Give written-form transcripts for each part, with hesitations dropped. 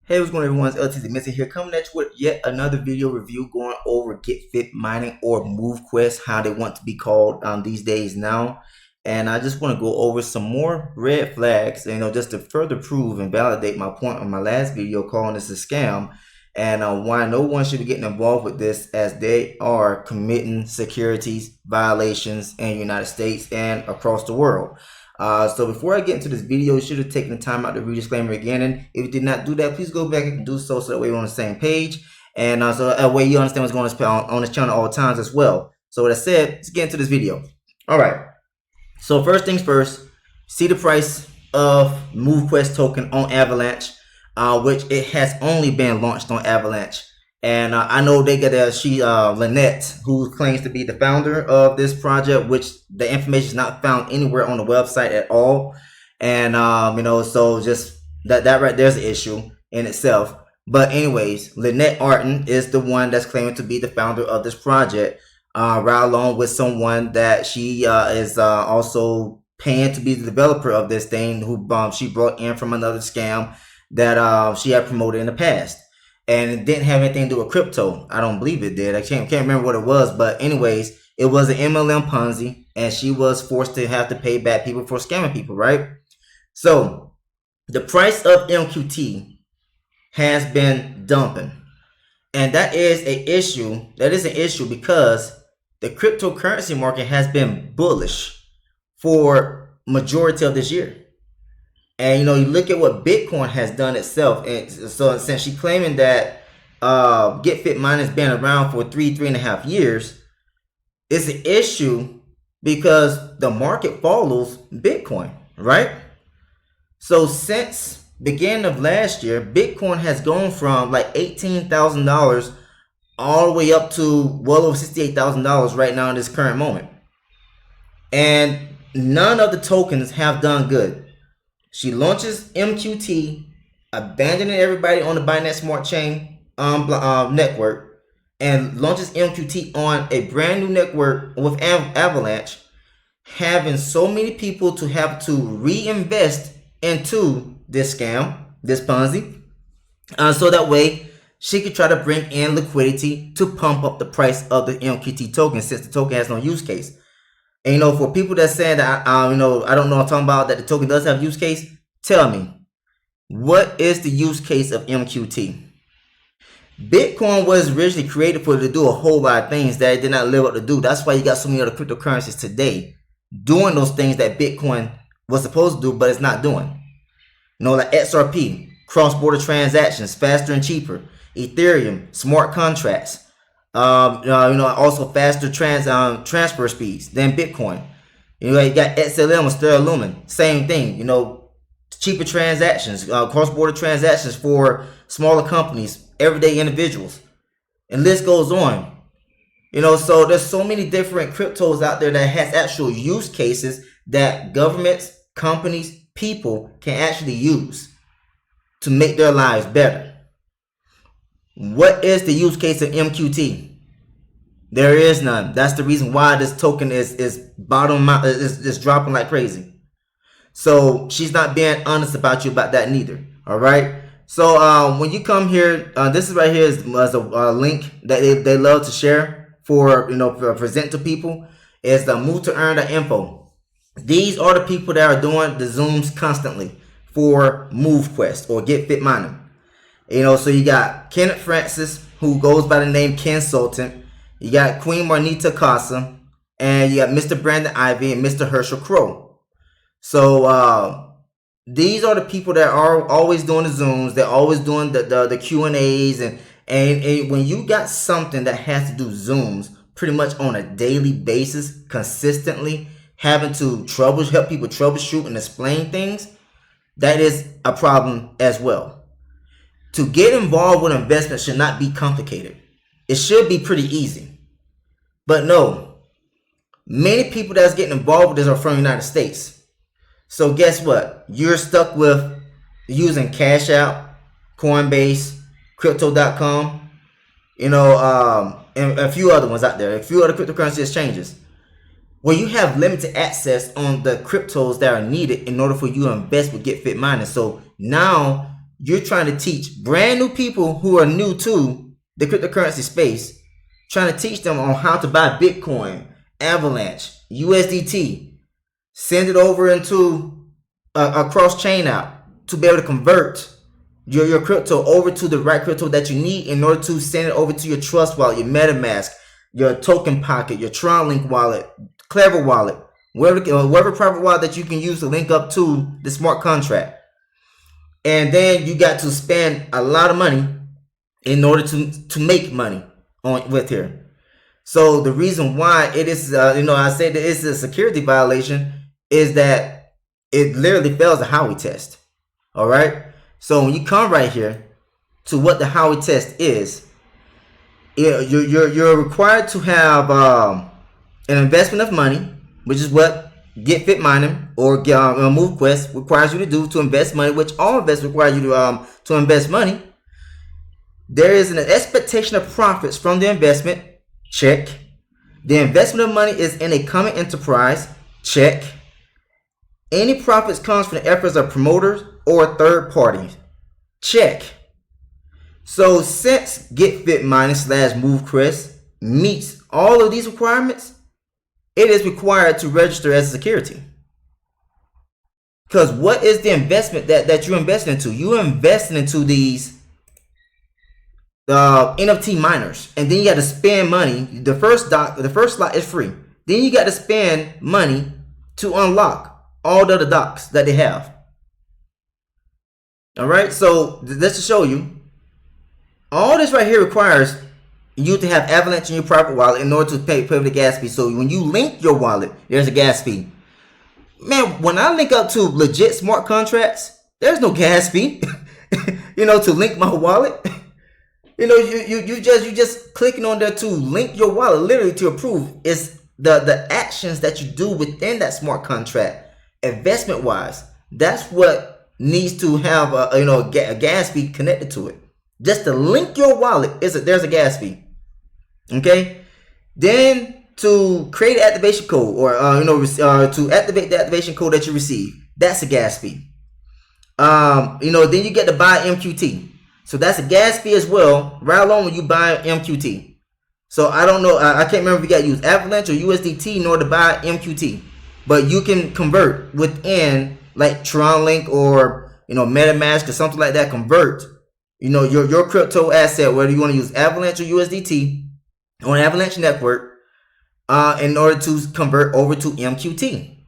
Hey, what's going on, everyone? It's LTZ Missing here, coming at you with yet another video review going over GetFit mining, or MoveQuest, how they want to be called these days now. And I just want to go over some more red flags, just to further prove and validate my point on my last video calling this a scam, and why no one should be getting involved with this, as they are committing securities violations in the United States and across the world. So before I get into this video, you should have taken the time out to read the disclaimer again. And if you did not do that, please go back and do so that way we're on the same page. And so that way you understand what's going on this channel at all times as well. So with that said, let's get into this video. All right. So first things first, see the price of MoveQuest token on Avalanche, which it has only been launched on Avalanche. And I know they get Lynette, who claims to be the founder of this project, which the information is not found anywhere on the website at all. And so just that right there's an issue in itself. But anyways, Lynette Artin is the one that's claiming to be the founder of this project, right along with someone that she is also paying to be the developer of this thing, who she brought in from another scam that she had promoted in the past. And it didn't have anything to do with crypto. I don't believe it did. I can't remember what it was. But anyways, it was an MLM Ponzi, and she was forced to have to pay back people for scamming people, right? So the price of MQT has been dumping. And that is an issue. That is an issue because the cryptocurrency market has been bullish for majority of this year. And you look at what Bitcoin has done itself. And so since she's claiming that GetFit mining has been around for 3.5 years, it's an issue because the market follows Bitcoin, right? So since beginning of last year, Bitcoin has gone from like $18,000 all the way up to well over $68,000 right now in this current moment. And none of the tokens have done good. She launches MQT, abandoning everybody on the Binance Smart Chain network, and launches MQT on a brand new network with Avalanche, having so many people to have to reinvest into this scam, this Ponzi, so that way she could try to bring in liquidity to pump up the price of the MQT token, since the token has no use case. And for people that say that I don't know what I'm talking about, that the token does have use case, tell me, what is the use case of MQT? Bitcoin was originally created for it to do a whole lot of things that it did not live up to do. That's why you got so many other cryptocurrencies today doing those things that Bitcoin was supposed to do, but it's not doing. Like XRP, cross-border transactions, faster and cheaper. Ethereum, smart contracts. Also faster transfer speeds than Bitcoin. You got XLM or Sterling Lumen, same thing. Cheaper transactions, cross-border transactions for smaller companies, everyday individuals, and list goes on. So there's so many different cryptos out there that has actual use cases that governments, companies, people can actually use to make their lives better. What is the use case of MQT? There is none. That's the reason why this token is bottom out, is dropping like crazy. So she's not being honest about you about that neither. All right. So when you come here, this is right here is a link that they love to share for present to people. It's the move-to-earn.info. These are the people that are doing the Zooms constantly for MoveQuest or GetFit mining. So you got Kenneth Francis, who goes by the name Consultant. You got Queen Marnita Casa, and you got Mr. Brandon Ivy and Mr. Herschel Crow. So these are the people that are always doing the Zooms. They're always doing the Q&As, and when you got something that has to do Zooms pretty much on a daily basis, consistently, having to help people troubleshoot and explain things, that is a problem as well. To get involved with investment should not be complicated. It should be pretty easy. But no, many people that's getting involved with this are from the United States. So guess what? You're stuck with using Cash App, Coinbase, Crypto.com, and a few other ones out there, a few other cryptocurrency exchanges, where you have limited access on the cryptos that are needed in order for you to invest with GetFit mining. So now you're trying to teach brand new people who are new to the cryptocurrency space, trying to teach them on how to buy Bitcoin, Avalanche, USDT, send it over into a cross-chain app to be able to convert your crypto over to the right crypto that you need in order to send it over to your Trust wallet, your MetaMask, your Token Pocket, your TronLink wallet, Clever wallet, whatever private wallet that you can use to link up to the smart contract. And then you got to spend a lot of money in order to make money with here. So the reason why it is, I say that it's a security violation is that it literally fails the Howey test. All right. So when you come right here to what the Howey test is, you're required to have an investment of money, which is what GetFit mining or MoveQuest requires you to do, to invest money, which all investors require you to invest money. There is an expectation of profits from the investment. Check. The investment of money is in a common enterprise. Check. Any profits comes from the efforts of promoters or third parties. Check. So since GetFit mining / MoveQuest meets all of these requirements, it is required to register as a security. Because what is the investment that you're investing into? You're investing into these NFT miners, and then you got to spend money. The first slot is free. Then you got to spend money to unlock all the other docs that they have. All right, so let's just show you. All this right here requires you to have Avalanche in your private wallet in order to pay the gas fee. So when you link your wallet, there's a gas fee. Man, when I link up to legit smart contracts, there's no gas fee. To link my wallet. You just clicking on there to link your wallet, literally to approve. It's the actions that you do within that smart contract, investment wise. That's what needs to have a gas fee connected to it. Just to link your wallet, there's a gas fee. Okay, then to create an activation code or to activate the activation code that you receive, that's a gas fee. Then you get to buy MQT, so that's a gas fee as well, right along when you buy MQT. So I don't know, I can't remember if you got to use Avalanche or USDT in order to buy MQT, but you can convert within like TronLink or MetaMask or something like that. Convert your crypto asset, whether you want to use Avalanche or USDT on Avalanche network, in order to convert over to MQT.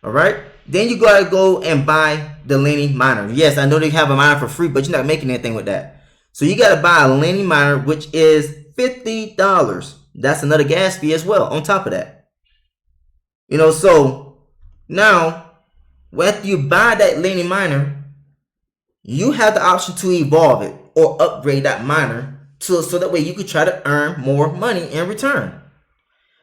All right. Then you gotta go and buy the Lenny miner. Yes, I know they have a miner for free, but you're not making anything with that. So you gotta buy a Lenny miner, which is $50. That's another gas fee as well on top of that. So now after you buy that Lenny miner, you have the option to evolve it or upgrade that miner so that way you could try to earn more money in return.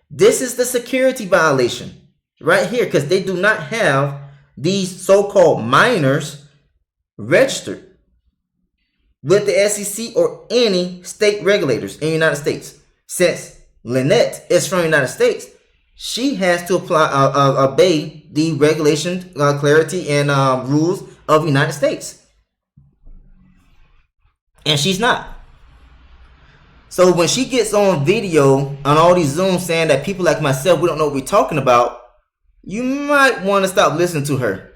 This is the security violation right here, because they do not have these so-called miners registered with the SEC or any state regulators in the United States. Since Lynette is from the United States, she has to obey the regulation, clarity, and rules of the United States. And she's not. So when she gets on video on all these Zooms saying that people like myself, we don't know what we're talking about, you might want to stop listening to her,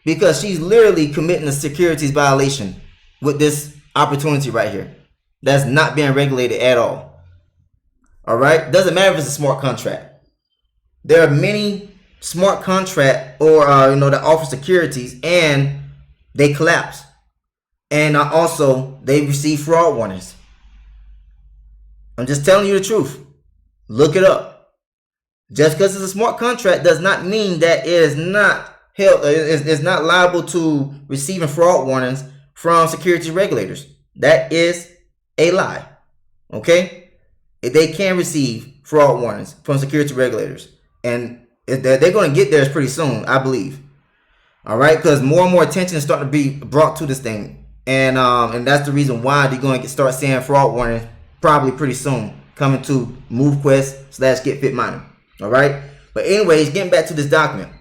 because she's literally committing a securities violation with this opportunity right here that's not being regulated at all. All right, doesn't matter if it's a smart contract. There are many smart contract or that offer securities and they collapse, and also they receive fraud warnings. I'm just telling you the truth. Look it up. Just because it's a smart contract does not mean that it is not held, is not liable to receiving fraud warnings from security regulators. That is a lie. Okay? They can receive fraud warnings from security regulators, and they're going to get theirs pretty soon, I believe. All right, because more and more attention is starting to be brought to this thing, and that's the reason why they're going to start seeing fraud warnings probably pretty soon coming to MoveQuest / GetFit mining. All right, but anyways, getting back to this document,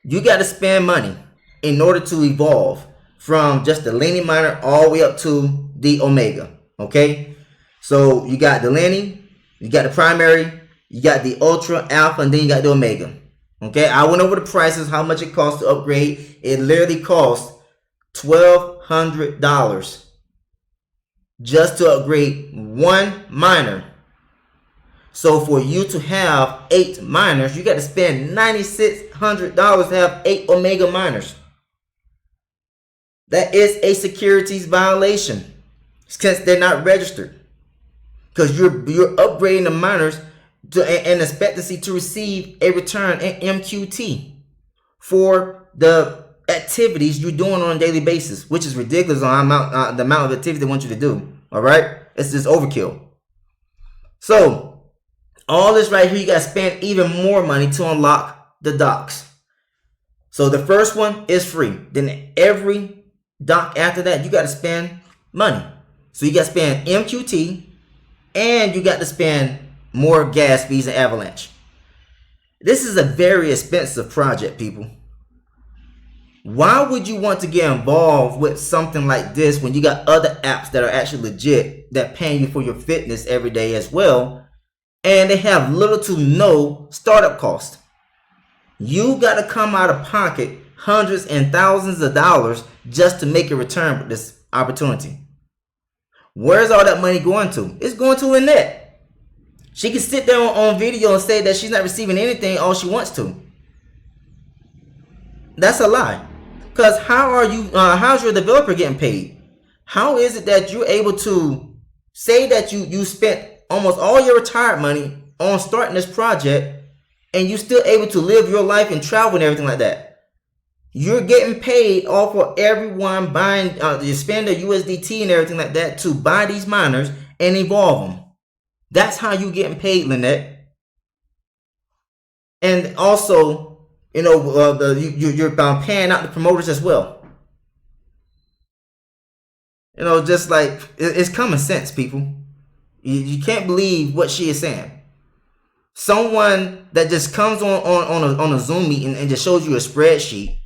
you got to spend money in order to evolve. from just the Lenny miner all the way up to the Omega. Okay, so you got the Lenny, you got the primary, you got the Ultra, Alpha, and then you got the Omega. Okay, I went over the prices, how much it costs to upgrade. It literally costs $1,200 just to upgrade one miner. So for you to have 8 miners, you got to spend $9,600 to have 8 Omega miners. That is a securities violation since they're not registered. Because you're upgrading the miners to an expectancy to receive a return in MQT for the activities you're doing on a daily basis, which is ridiculous on the amount of activity they want you to do. All right, it's just overkill. So all this right here, you got to spend even more money to unlock the docks. So the first one is free. Then every dock after that, you got to spend money. So you got to spend MQT, and you got to spend more gas fees and Avalanche. This is a very expensive project, people. Why would you want to get involved with something like this when you got other apps that are actually legit that paying you for your fitness every day as well, and they have little to no startup cost? You got to come out of pocket hundreds and thousands of dollars just to make a return with this opportunity. Where's all that money going to? It's going to Lynette. She can sit there on video and say that she's not receiving anything all she wants to. That's a lie. Because how's your developer getting paid? How is it that you're able to say that you spent almost all your retired money on starting this project and you're still able to live your life and travel and everything like that? You're getting paid off of everyone buying, you spend the USDT and everything like that to buy these miners and evolve them. That's how you getting paid, Lynette. And also, you know, you're paying out the promoters as well. You know, just like, it's common sense, people. You can't believe what she is saying. Someone that just comes on a Zoom meeting and just shows you a spreadsheet,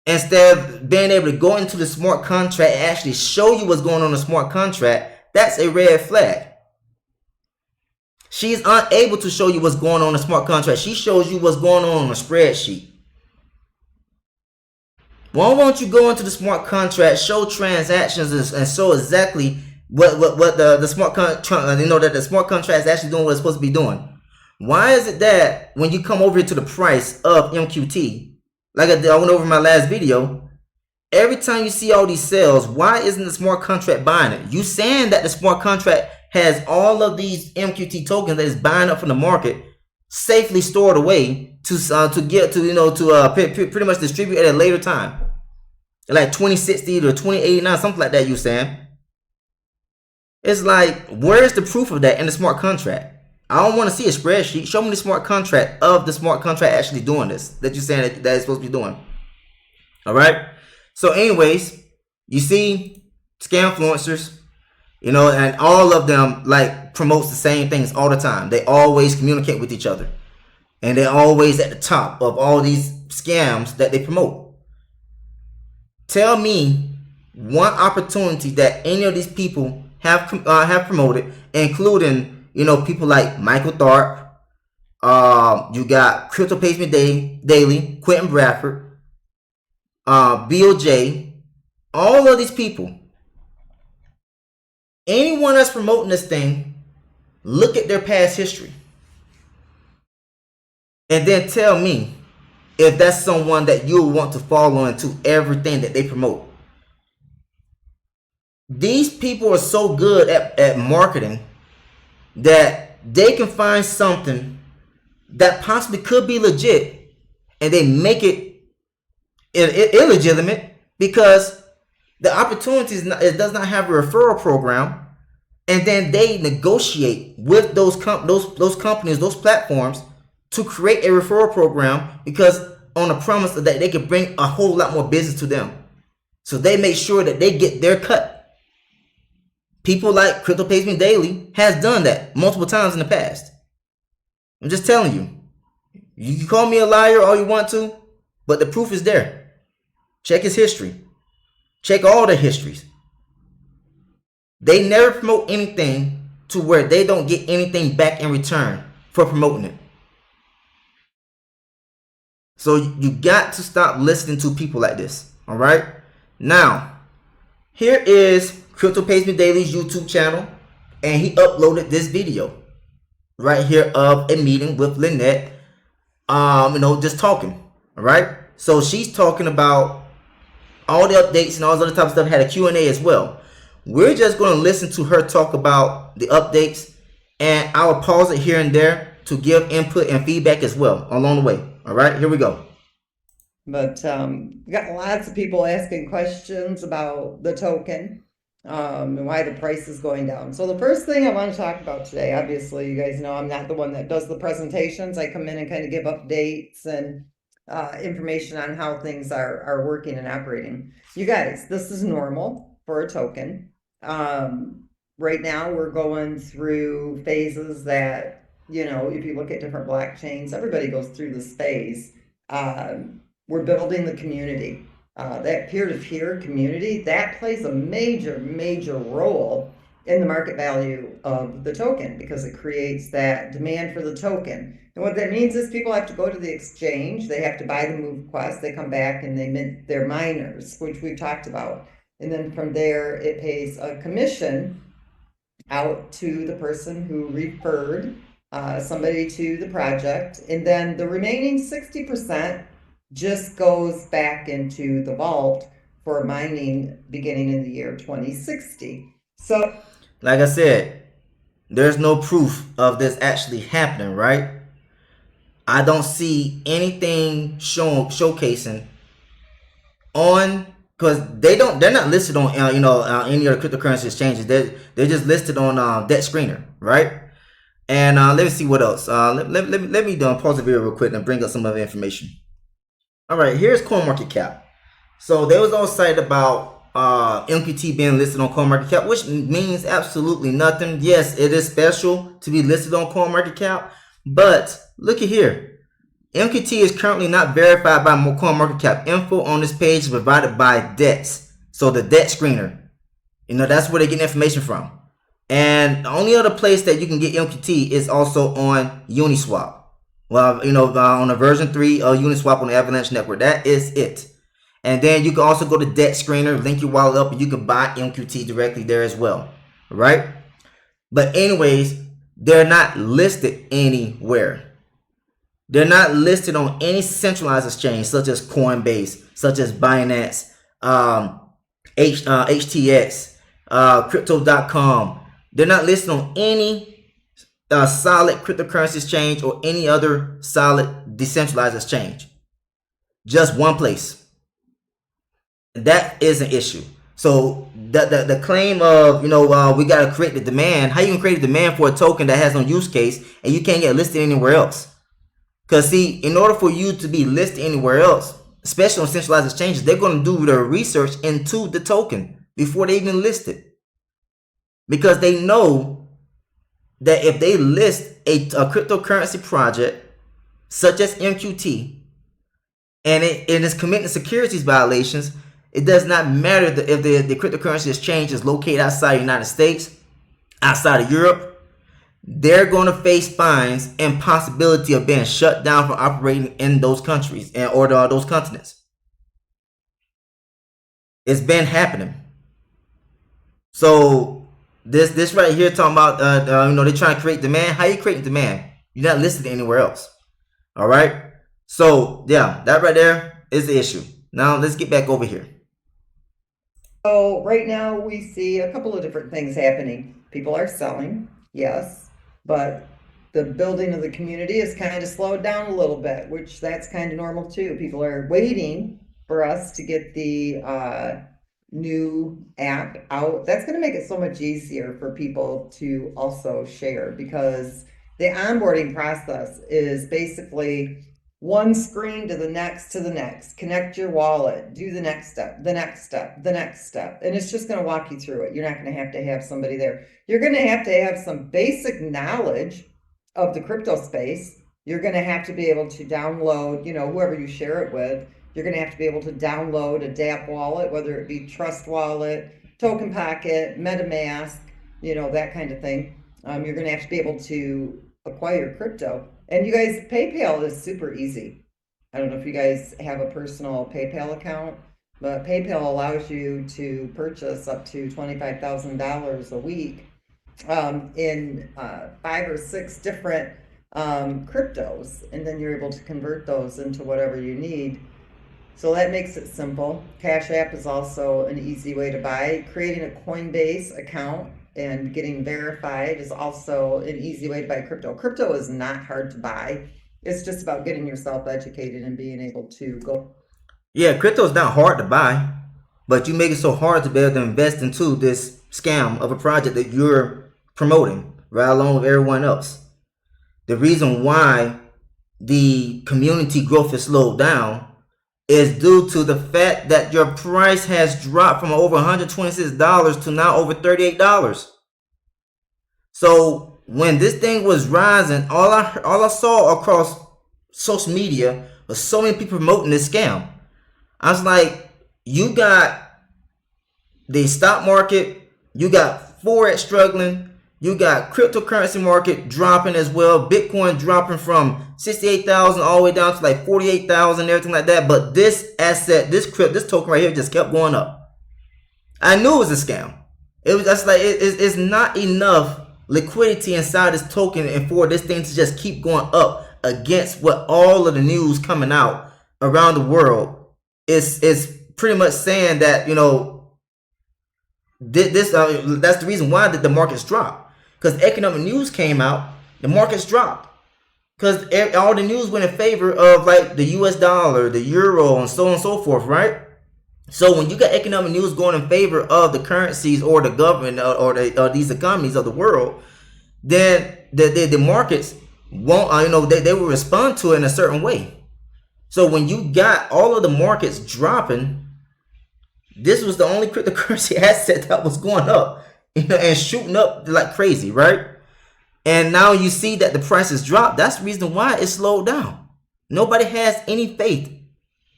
instead of being able to go into the smart contract and actually show you what's going on in the smart contract, that's a red flag. She's unable to show you what's going on in the smart contract. She shows you what's going on a spreadsheet. Why won't you go into the smart contract, show transactions, and show exactly what the smart contract, you know, that the smart contract is actually doing what it's supposed to be doing? Why is it that when you come over to the price of MQT, like I went over in my last video, every time you see all these sales, why isn't the smart contract buying it? You saying that the smart contract has all of these MQT tokens that is buying up from the market, safely stored away to get to, you know, to pretty much distribute at a later time, like 2060 or 2089, something like that. You saying? It's like, where's the proof of that in the smart contract? I don't want to see a spreadsheet. Show me the smart contract of the smart contract actually doing this that you're saying that it's supposed to be doing. All right. So, anyways, you see scamfluencers. You know, and all of them like promotes the same things all the time. They always communicate with each other. And they're always at the top of all these scams that they promote. Tell me one opportunity that any of these people have promoted, including, you know, people like Michael Tharp. You got Crypto Pavement Daily, Quentin Bradford, BOJ, all of these people. Anyone that's promoting this thing, look at their past history. And then tell me if that's someone that you'll want to follow into everything that they promote. These people are so good at marketing that they can find something that possibly could be legit and they make it illegitimate because the opportunities, it does not have a referral program, and then they negotiate with those companies, those platforms, to create a referral program because on the promise that they can bring a whole lot more business to them. So they make sure that they get their cut. People like Crypto Pavement Daily has done that multiple times in the past. I'm just telling you. You can call me a liar all you want to, but the proof is there. Check his history. Check all the histories. They never promote anything to where they don't get anything back in return for promoting it. So you got to stop listening to people like this. All right. Now, here is Crypto Pays Me Daily's YouTube channel, and he uploaded this video right here of a meeting with Lynette. Just talking. All right. So she's talking about all the updates and all this other type of stuff. Had a Q&A as well. We're just going to listen to her talk about the updates, and I will pause it here and there to give input and feedback as well along the way. All right, here we go. But we got lots of people asking questions about the token and why the price is going down. So the first thing I want to talk about today, obviously, you guys know I'm not the one that does the presentations. I come in and kind of give updates and information on how things are working and operating. You guys, this is normal for a token. Right now, we're going through phases that, if you look at different blockchains, everybody goes through this phase. We're building the community. That peer-to-peer community, that plays a major, major role in the market value of the token because it creates that demand for the token. And what that means is people have to go to the exchange, they have to buy the MoveQuest, they come back and they mint their miners, which we've talked about. And then from there, it pays a commission out to the person who referred somebody to the project. And then the remaining 60% just goes back into the vault for mining beginning in the year 2060. So, like I said, there's no proof of this actually happening, right? I don't see anything showcasing on, because they're not listed on any other cryptocurrency exchanges. They're just listed on Debt Screener, right? And let me see what else. Let me pause the video real quick and bring up some other information. All right, here's CoinMarketCap. So they was all excited about MQT being listed on CoinMarketCap, which means absolutely nothing. Yes, it is special to be listed on CoinMarketCap, but look at here. MQT is currently not verified by CoinMarketCap. Info on this page is provided by Debts. So the Debt Screener. That's where they get information from. And the only other place that you can get MQT is also on Uniswap. Well, on a version 3 of Uniswap on the Avalanche network. That is it. And then you can also go to Debt Screener, link your wallet up, and you can buy MQT directly there as well. Right? But anyways, they're not listed anywhere. They're not listed on any centralized exchange such as Coinbase, such as Binance, HTX, Crypto.com. They're not listed on any solid cryptocurrency exchange or any other solid decentralized exchange. Just one place. That is an issue. So the claim of we gotta create the demand. How you can create a demand for a token that has no use case and you can't get listed anywhere else? Because see, in order for you to be listed anywhere else, especially on centralized exchanges, they're going to do their research into the token before they even list it. Because they know that if they list a cryptocurrency project such as MQT and it is committing securities violations, it does not matter if the cryptocurrency exchange is located outside the United States, outside of Europe. They're going to face fines and possibility of being shut down from operating in those countries or those continents. It's been happening. So this right here talking about they're trying to create demand. How you creating demand? You're not listed anywhere else. All right. So yeah, that right there is the issue. Now let's get back over here. So right now we see a couple of different things happening. People are selling, yes, but the building of the community is kind of slowed down a little bit, which that's kind of normal too. People are waiting for us to get the new app out. That's going to make it so much easier for people to also share because the onboarding process is basically one screen to the next, connect your wallet, do the next step, the next step, the next step. And it's just going to walk you through it. You're not going to have somebody there. You're going to have some basic knowledge of the crypto space. You're going to have to be able to download, whoever you share it with. You're going to have to be able to download a DApp wallet, whether it be Trust Wallet, Token Pocket, MetaMask, that kind of thing. You're going to have to be able to acquire crypto. And you guys, PayPal is super easy. I don't know if you guys have a personal PayPal account, but PayPal allows you to purchase up to $25,000 a week in 5 or 6 different cryptos, and then you're able to convert those into whatever you need. So that makes it simple. Cash App is also an easy way to buy. Creating a Coinbase account and getting verified is also an easy way to buy crypto. Crypto is not hard to buy. It's just about getting yourself educated and being able to go. Yeah, crypto's not hard to buy, but you make it so hard to be able to invest into this scam of a project that you're promoting right along with everyone else. The reason why the community growth is slowed down is due to the fact that your price has dropped from over $126 to now over $38. So when this thing was rising, all I saw across social media was so many people promoting this scam. I was like, you got the stock market, you got Forex struggling, you got cryptocurrency market dropping as well, Bitcoin dropping from 68,000 all the way down to like 48,000, everything like that. But this asset, this token right here just kept going up. I knew it was a scam. It was just like it's not enough liquidity inside this token and for this thing to just keep going up against what all of the news coming out around the world is pretty much saying that this that's the reason why the markets dropped, because economic news came out, the markets dropped because all the news went in favor of like the US dollar, the euro, and so on and so forth, right? So when you got economic news going in favor of the currencies or the government or these economies of the world, then the markets won't they will respond to it in a certain way. So when you got all of the markets dropping, this was the only cryptocurrency asset that was going up, and shooting up like crazy, right? And now you see that the prices dropped. That's the reason why it slowed down. Nobody has any faith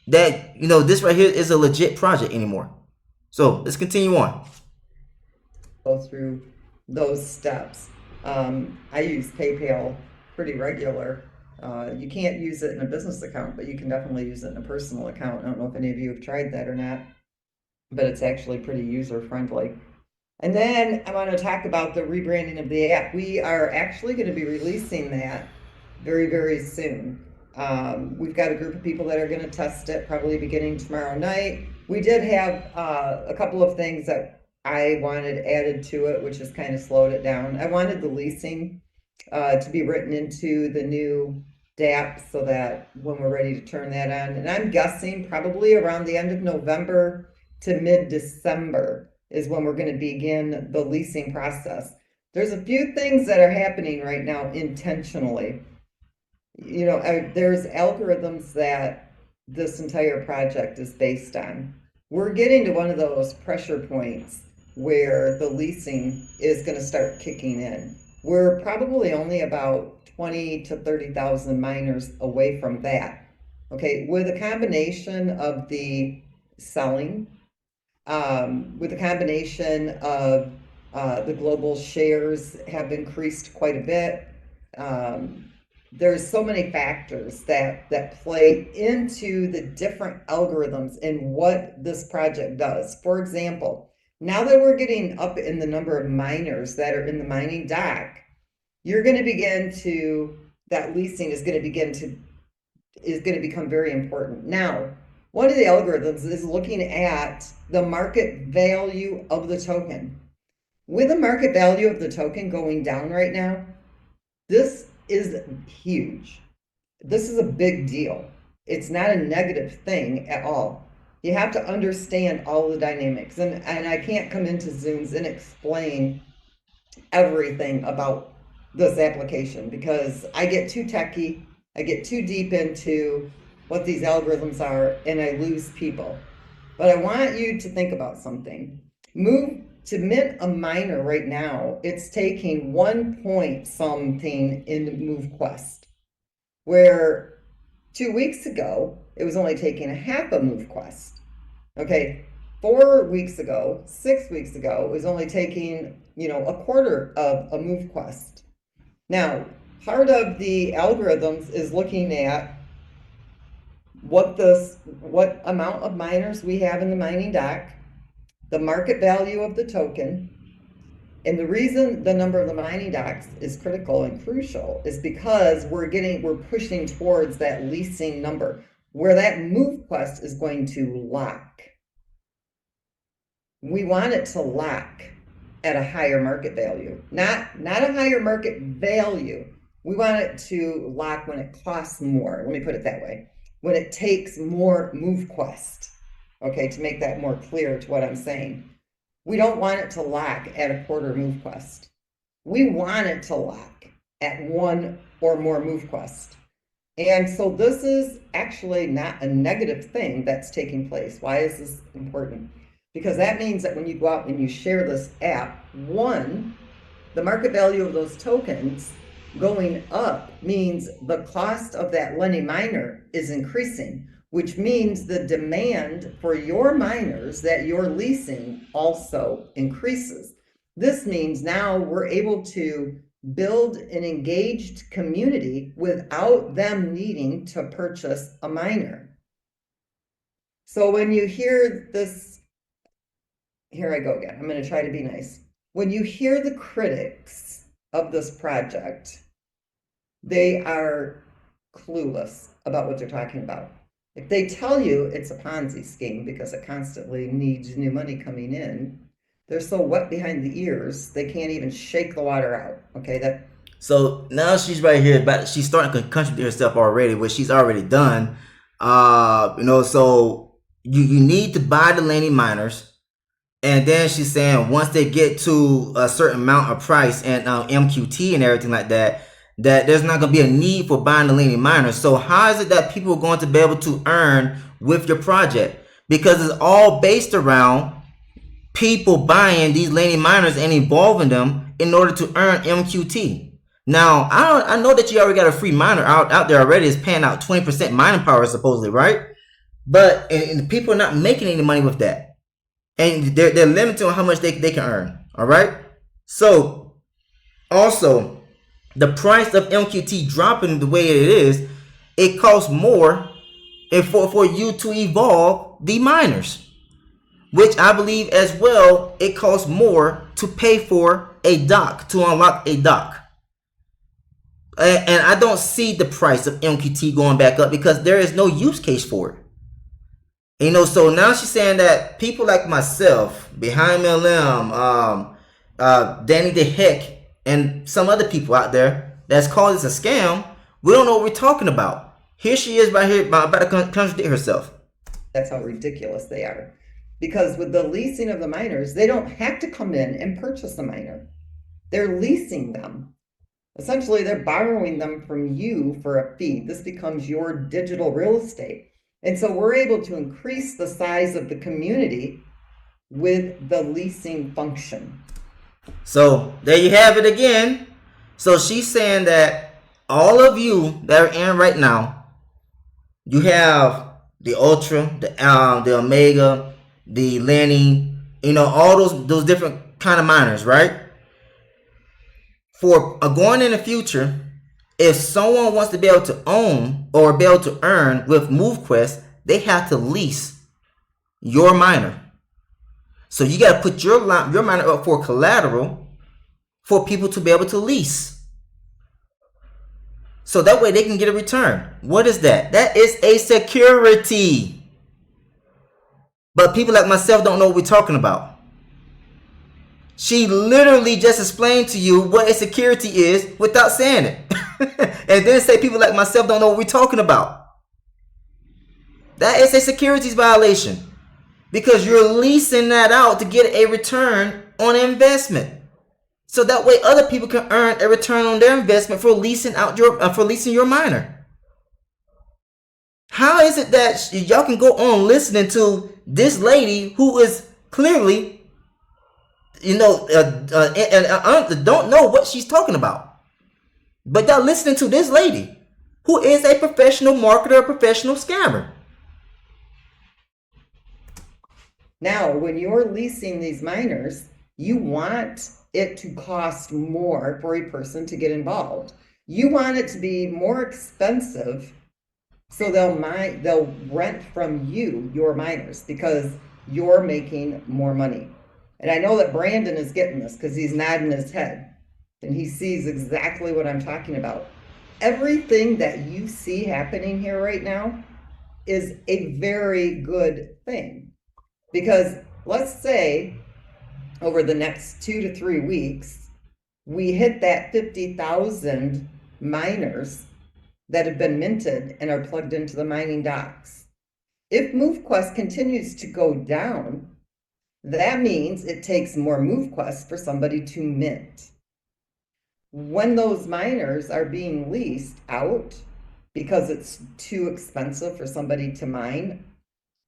that this right here is a legit project anymore. So let's continue on. Go through those steps. I use PayPal pretty regular. You can't use it in a business account, but you can definitely use it in a personal account. I don't know if any of you have tried that or not, but it's actually pretty user friendly. And then I want to talk about the rebranding of the app. We are actually going to be releasing that very, very soon. We've got a group of people that are going to test it probably beginning tomorrow night. We did have a couple of things that I wanted added to it, which has kind of slowed it down. I wanted the leasing to be written into the new DApp so that when we're ready to turn that on, and I'm guessing probably around the end of November to mid-December is when we're going to begin the leasing process. There's a few things that are happening right now intentionally. There's algorithms that this entire project is based on. We're getting to one of those pressure points where the leasing is going to start kicking in. We're probably only about 20 to 30,000 miners away from that. Okay, with a combination of the selling, with a combination of the global shares have increased quite a bit. There's so many factors that play into the different algorithms and what this project does. For example, now that we're getting up in the number of miners that are in the mining dock, you're going to begin to, that leasing is going to become very important. Now, one of the algorithms is looking at the market value of the token. With the market value of the token going down right now, this is huge. This is a big deal. It's not a negative thing at all. You have to understand all the dynamics, and I can't come into Zooms and explain everything about this application because I get too techie, I get too deep into what these algorithms are, and I lose people. But I want you to think about something. To mint a miner right now, it's taking 1 point something in MoveQuest, where 2 weeks ago it was only taking a half a MoveQuest. Okay, 4 weeks ago, 6 weeks ago, it was only taking, a quarter of a MoveQuest. Now, part of the algorithms is looking at what amount of miners we have in the mining dock, the market value of the token. And the reason the number of the mining docks is critical and crucial is because we're pushing towards that leasing number where that MoveQuest is going to lock. We want it to lock at a higher market value, not a higher market value. We want it to lock when it costs more. Let me put it that way. When it takes more MoveQuest, okay, to make that more clear to what I'm saying. We don't want it to lock at a quarter MoveQuest. We want it to lock at one or more MoveQuest. And so this is actually not a negative thing that's taking place. Why is this important? Because that means that when you go out and you share this app, one, the market value of those tokens going up means the cost of that Lenny miner is increasing, which means the demand for your miners that you're leasing also increases. This means now we're able to build an engaged community without them needing to purchase a miner. So when you hear this, here I go again, I'm going to try to be nice. When you hear the critics of this project, they are clueless about what they're talking about. If they tell you it's a Ponzi scheme because it constantly needs new money coming in, they're so wet behind the ears, they can't even shake the water out. Okay, So now she's right here, but she's starting to contradict herself already, which she's already done. So you need to buy the Lenny miners, and then she's saying once they get to a certain amount of price and MQT and everything like that, that there's not going to be a need for buying the Lenny miners. So how is it that people are going to be able to earn with your project? Because it's all based around people buying these Lenny miners and evolving them in order to earn MQT. Now, I know that you already got a free miner out there already. It's paying out 20% mining power supposedly, right? But and people are not making any money with that. And they're limited on how much they can earn. All right. So also, the price of MQT dropping the way it is, it costs more for you to evolve the miners, which I believe as well, it costs more to pay for a dock, to unlock a dock. And I don't see the price of MQT going back up because there is no use case for it. So now she's saying that people like myself, Behind MLM, Danny the Heck, and some other people out there that's called this a scam, we don't know what we're talking about. Here she is right here about to contradict herself. That's how ridiculous they are. Because with the leasing of the miners, they don't have to come in and purchase a miner. They're leasing them. Essentially, they're borrowing them from you for a fee. This becomes your digital real estate. And so we're able to increase the size of the community with the leasing function. So there you have it again. So she's saying that all of you that are in right now, you have the Ultra, the Omega, the Lenny, all those different kind of miners, right? For going in the future, if someone wants to be able to own or be able to earn with MoveQuest, they have to lease your miner. So you got to put your miner up for collateral for people to be able to lease. So that way they can get a return. What is that? That is a security. But people like myself don't know what we're talking about. She literally just explained to you what a security is without saying it. And then say people like myself don't know what we're talking about. That is a securities violation. Because you're leasing that out to get a return on investment. So that way other people can earn a return on their investment for leasing out your miner. How is it that y'all can go on listening to this lady who is clearly don't know what she's talking about, but y'all listening to this lady who is a professional marketer, a professional scammer? Now, when you're leasing these miners, you want it to cost more for a person to get involved. You want it to be more expensive so they'll rent from you, your miners, because you're making more money. And I know that Brandon is getting this because he's nodding his head and he sees exactly what I'm talking about. Everything that you see happening here right now is a very good thing. Because let's say over the next 2 to 3 weeks, we hit that 50,000 miners that have been minted and are plugged into the mining docks. If MoveQuest continues to go down, that means it takes more MoveQuest for somebody to mint. When those miners are being leased out because it's too expensive for somebody to mine,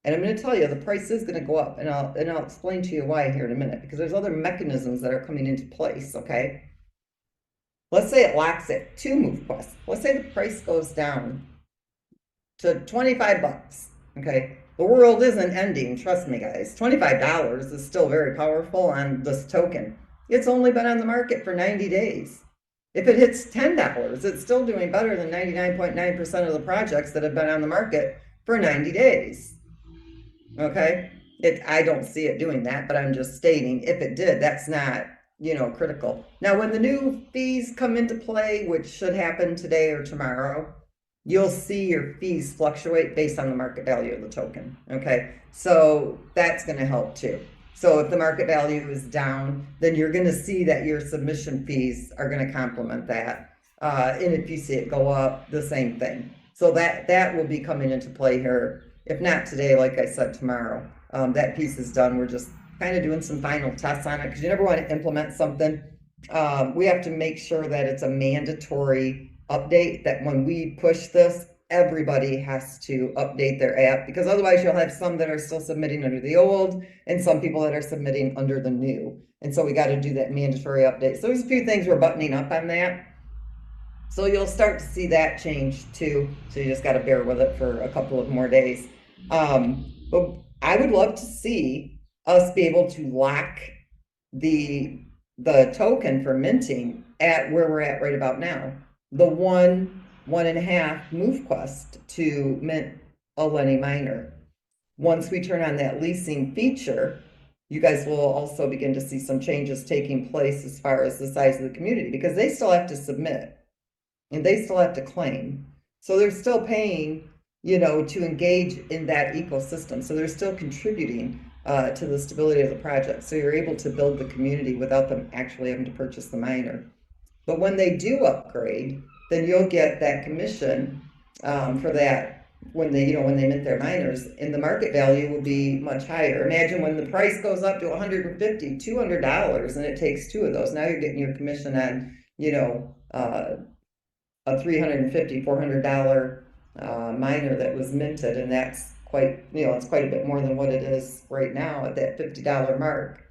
and I'm going to tell you the price is going to go up, and I'll explain to you why here in a minute, because there's other mechanisms that are coming into place, okay? Let's say it locks at 2 MoveQuest. Let's say the price goes down to 25 bucks, okay? The world isn't ending, trust me, guys. $25 is still very powerful on this token. It's only been on the market for 90 days. If it hits $10, it's still doing better than 99.9% of the projects that have been on the market for 90 days. Okay? I don't see it doing that, but I'm just stating if it did, that's not, critical. Now, when the new fees come into play, which should happen today or tomorrow, you'll see your fees fluctuate based on the market value of the token. Okay? So that's going to help too. So if the market value is down, then you're going to see that your submission fees are going to complement that. And if you see it go up, the same thing. So that will be coming into play here. If not today, like I said, tomorrow. That piece is done. We're just kind of doing some final tests on it because you never want to implement something. We have to make sure that it's a mandatory update, that when we push this, everybody has to update their app, because otherwise you'll have some that are still submitting under the old and some people that are submitting under the new. And so we got to do that mandatory update. So there's a few things we're buttoning up on that. So you'll start to see that change too. So you just got to bear with it for a couple of more days. But I would love to see us be able to lock the token for minting at where we're at right about now. The 1.5 MoveQuest to mint a Lenny miner. Once we turn on that leasing feature, you guys will also begin to see some changes taking place as far as the size of the community, because they still have to submit and they still have to claim. So they're still paying, to engage in that ecosystem. So they're still contributing to the stability of the project. So you're able to build the community without them actually having to purchase the miner. But when they do upgrade, then you'll get that commission for that when they mint their miners, and the market value will be much higher. Imagine when the price goes up to $150, $200, and it takes 2 of those. Now you're getting your commission on, a $350, $400 miner that was minted, and that's quite, it's quite a bit more than what it is right now at that $50 mark.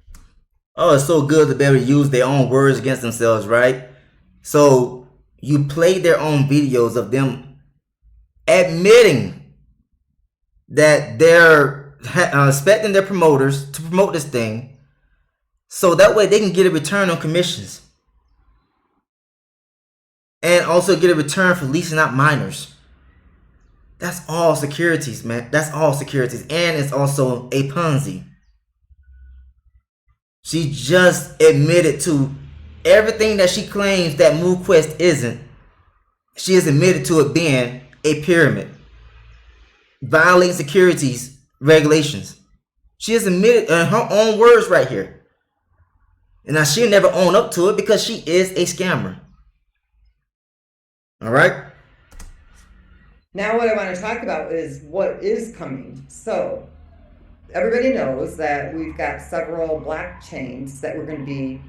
Oh, it's so good to be able to use their own words against themselves, right? So you play their own videos of them admitting that they're expecting their promoters to promote this thing, so that way they can get a return on commissions and also get a return for leasing out miners. That's all securities, man. That's all securities. And it's also a Ponzi. She just admitted to everything that she claims that MoveQuest isn't. She has admitted to it being a pyramid, violating securities regulations. She has admitted in her own words right here. And now she'll never own up to it because she is a scammer. All right. Now what I want to talk about is what is coming. So everybody knows that we've got several blockchains that we're going to be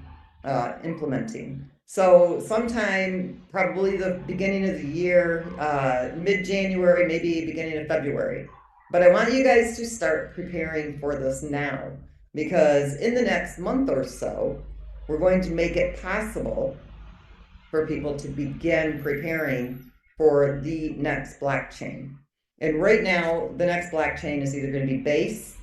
implementing. So sometime probably the beginning of the year, mid-January, maybe beginning of February. But I want you guys to start preparing for this now, because in the next month or so, we're going to make it possible for people to begin preparing for the next blockchain. And right now, the next blockchain is either going to be Base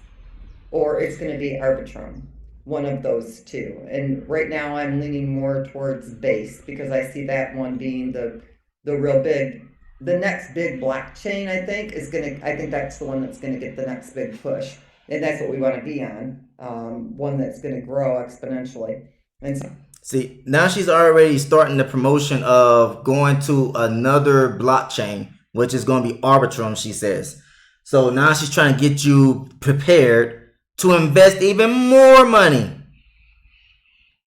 or it's going to be Arbitrum, one of those two. And right now I'm leaning more towards base because I see that one being the real big, the next big blockchain. I think that's the one that's going to get the next big push, and that's what we want to be on, one that's going to grow exponentially. And so, see, now she's already starting the promotion of going to another blockchain, which is going to be Arbitrum, she says. So now she's trying to get you prepared to invest even more money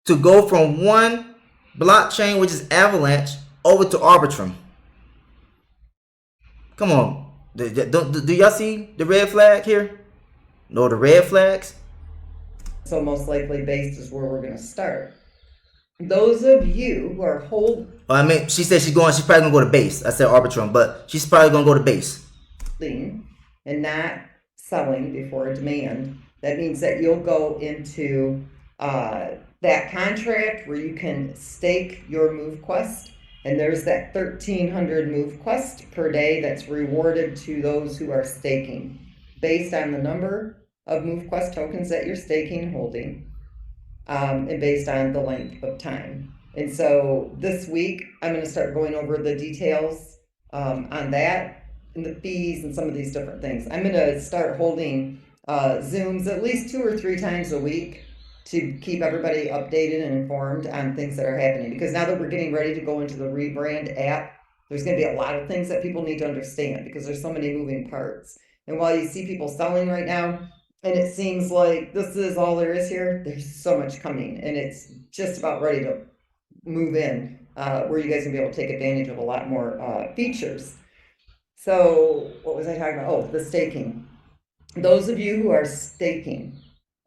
to go from one blockchain, which is Avalanche, over to Arbitrum. Come on. Do y'all see the red flag here? No, the red flags? so most likely base is where we're going to start. Those of you who are I mean, she said she's probably gonna go to base. I said Arbitrum, but she's probably gonna go to base. holding and not selling before demand, that means that you'll go into that contract where you can stake your MoveQuest, and there's that 1,300 MoveQuest per day that's rewarded to those who are staking based on the number of MoveQuest tokens that you're staking and holding, and based on the length of time. And so this week I'm going to start going over the details on that and the fees and some of these different things. I'm going to start holding Zooms at least 2 or 3 times a week to keep everybody updated and informed on things that are happening, because now that we're getting ready to go into the rebrand app, there's going to be a lot of things that people need to understand because there's so many moving parts. And while you see people selling right now, and it seems like this is all there is here, there's so much coming, and it's just about ready to move in, where you guys can be able to take advantage of a lot more features. So what was I talking about? Oh, the staking. Those of you who are staking,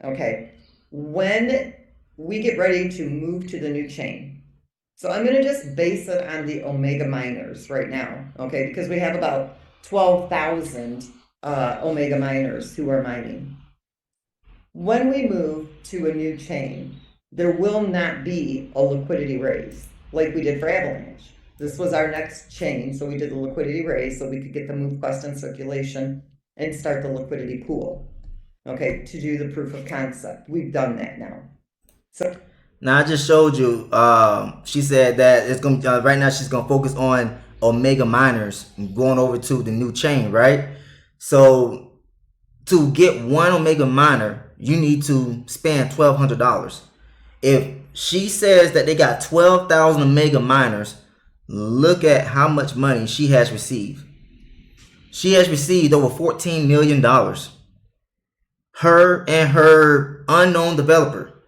okay, when we get ready to move to the new chain, so I'm going to just base it on the Omega miners right now, okay, because we have about 12,000 Omega miners who are mining. When we move to a new chain, there will not be a liquidity raise like we did for Avalanche. This was our next chain, so we did the liquidity raise so we could get the MoveQuest in circulation and start the liquidity pool, okay, to do the proof of concept. We've done that now. So now I just showed you. She said that it's gonna right now. She's gonna focus on Omega miners and going over to the new chain, right? So to get one Omega miner, you need to spend $1,200. If she says that they got 12,000 Omega miners, look at how much money she has received. She has received over $14 million. Her and her unknown developer,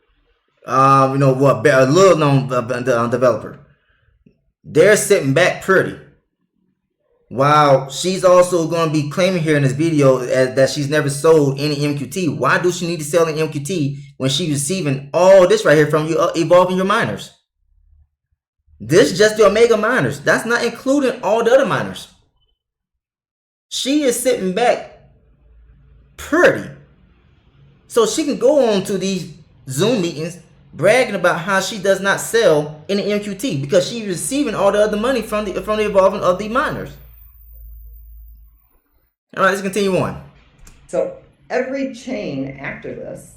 a little known developer, they're sitting back pretty. While she's also going to be claiming here in this video that she's never sold any MQT. Why do she need to sell an MQT when she's receiving all this right here from you, evolving your miners? This is just the Omega miners. That's not including all the other miners. She is sitting back pretty. So she can go on to these Zoom meetings bragging about how she does not sell any MQT because she's receiving all the other money from the evolving of the miners. All right, let's continue on. So every chain after this,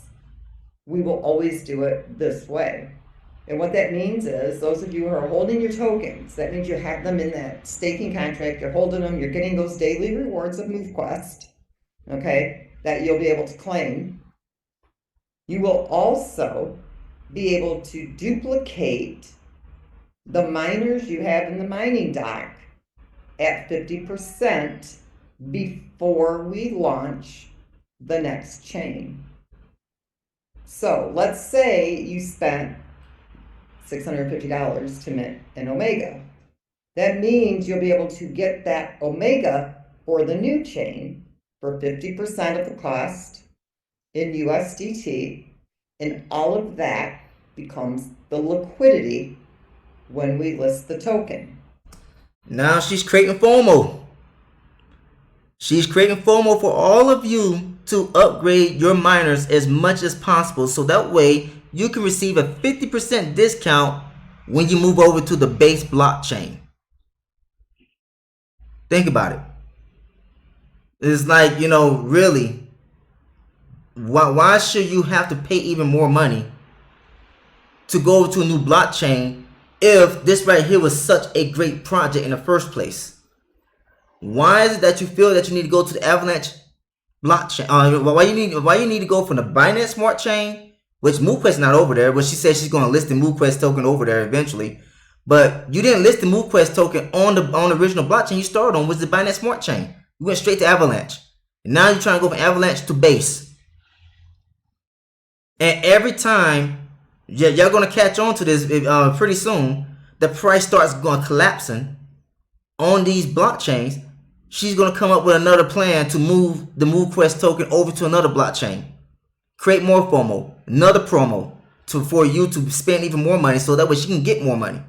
we will always do it this way. And what that means is those of you who are holding your tokens, that means you have them in that staking contract, you're holding them, you're getting those daily rewards of MoveQuest, okay, that you'll be able to claim. You will also be able to duplicate the miners you have in the mining dock at 50% before we launch the next chain. So let's say you spent $650 to mint an Omega. That means you'll be able to get that Omega for the new chain for 50% of the cost in USDT, and all of that becomes the liquidity when we list the token. Now she's creating FOMO. She's creating FOMO for all of you to upgrade your miners as much as possible so that way you can receive a 50% discount when you move over to the base blockchain. Think about it. It's like, really, Why should you have to pay even more money to go to a new blockchain if this right here was such a great project in the first place? Why is it that you feel that you need to go to the Avalanche blockchain? Why you need to go from the Binance Smart Chain, which MoveQuest is not over there, but she said she's going to list the MoveQuest token over there eventually. But you didn't list the MoveQuest token on the original blockchain you started on, was the Binance Smart Chain. You went straight to Avalanche. And now you're trying to go from Avalanche to Base. And every time, yeah, y'all gonna catch on to this pretty soon. The price starts going collapsing on these blockchains. She's gonna come up with another plan to move the MoveQuest token over to another blockchain, create more FOMO, another promo for you to spend even more money, so that way she can get more money.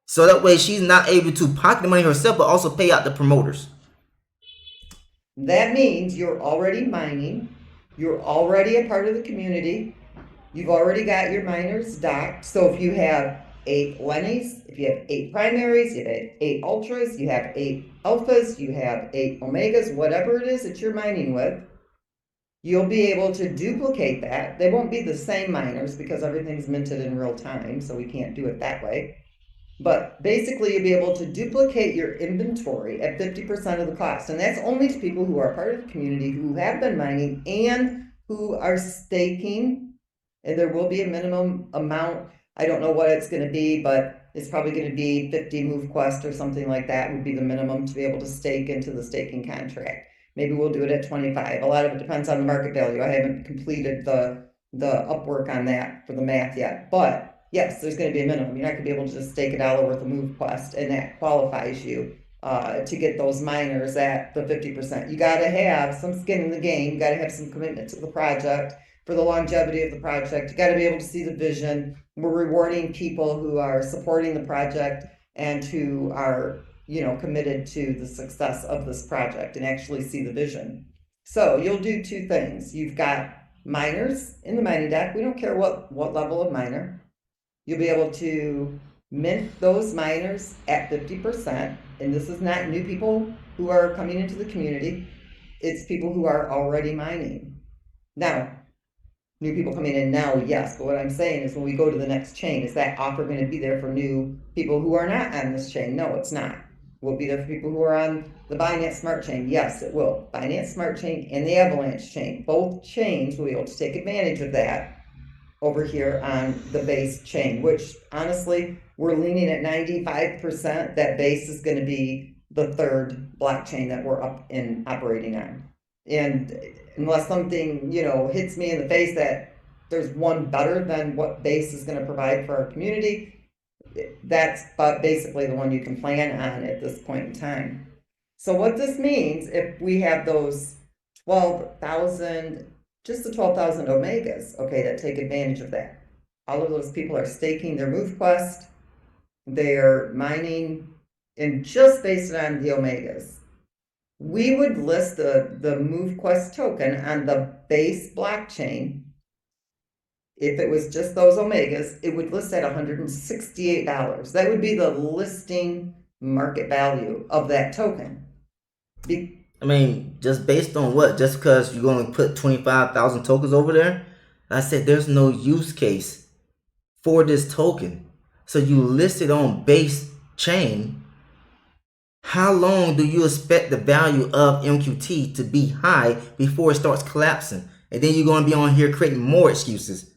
So that way she's not able to pocket the money herself, but also pay out the promoters. That means you're already mining. You're already a part of the community. You've already got your miners docked. So if you have 8 Lennies, if you have 8 primaries, you have 8 ultras, you have 8 alphas, you have 8 omegas, whatever it is that you're mining with, you'll be able to duplicate that. They won't be the same miners because everything's minted in real time, so we can't do it that way. But basically, you'll be able to duplicate your inventory at 50% of the cost. And that's only to people who are part of the community, who have been mining and who are staking. And there will be a minimum amount. I don't know what it's going to be, but it's probably going to be 50 MoveQuest or something like that would be the minimum to be able to stake into the staking contract. Maybe we'll do it at 25. A lot of it depends on the market value. I haven't completed the upwork on that for the math yet, but yes, there's going to be a minimum. You're not going to be able to just stake $1 worth of MoveQuest, and that qualifies you to get those miners at the 50%. You got to have some skin in the game. You got to have some commitment to the project for the longevity of the project. You got to be able to see the vision. We're rewarding people who are supporting the project and who are, committed to the success of this project and actually see the vision. So you'll do 2 things. You've got miners in the mining deck. We don't care what level of miner. You'll be able to mint those miners at 50%. And this is not new people who are coming into the community. It's people who are already mining. Now, new people coming in now, yes. But what I'm saying is when we go to the next chain, is that offer going to be there for new people who are not on this chain? No, it's not. Will be there for people who are on the Binance Smart Chain. Yes, it will. Binance Smart Chain and the Avalanche Chain. Both chains will be able to take advantage of that over here on the Base chain, which honestly, we're leaning at 95% that Base is going to be the 3rd blockchain that we're up and operating on. And unless something, hits me in the face that there's one better than what Base is going to provide for our community, that's basically the one you can plan on at this point in time. So what this means, if we have those 12,000, just the 12,000 omegas, okay, that take advantage of that. All of those people are staking their MoveQuest, they're mining, and just based on the omegas. We would list the MoveQuest token on the Base blockchain. If it was just those omegas, it would list at $168. That would be the listing market value of that token. I mean, just based on what? Just because you're going to put 25,000 tokens over there? I said there's no use case for this token. So you list it on Base chain. How long do you expect the value of MQT to be high before it starts collapsing? And then you're going to be on here creating more excuses.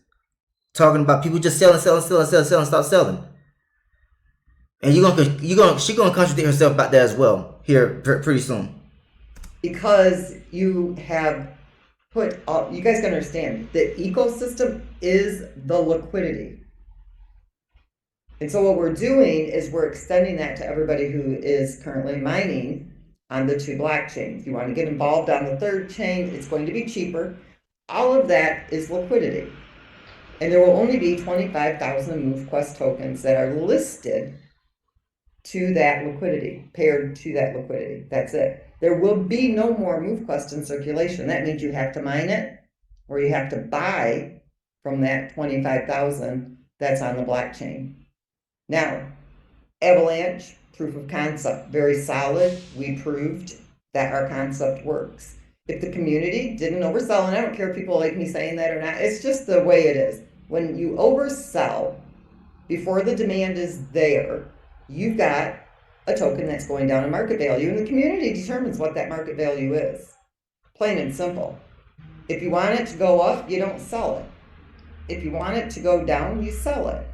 Talking about people just selling, stop selling. And she's gonna contradict herself about that as well here pretty soon. Because you have put all, you guys can understand, the ecosystem is the liquidity. And so what we're doing is we're extending that to everybody who is currently mining on the 2 blockchains. If you want to get involved on the 3rd chain, it's going to be cheaper. All of that is liquidity. And there will only be 25,000 MoveQuest tokens that are listed to that liquidity, paired to that liquidity. That's it. There will be no more MoveQuest in circulation. That means you have to mine it or you have to buy from that 25,000 that's on the blockchain. Now, Avalanche, proof of concept, very solid. We proved that our concept works. If the community didn't oversell, and I don't care if people like me saying that or not, it's just the way it is. When you oversell before the demand is there, you've got a token that's going down in market value, and the community determines what that market value is. Plain and simple. If you want it to go up, you don't sell it. If you want it to go down, you sell it.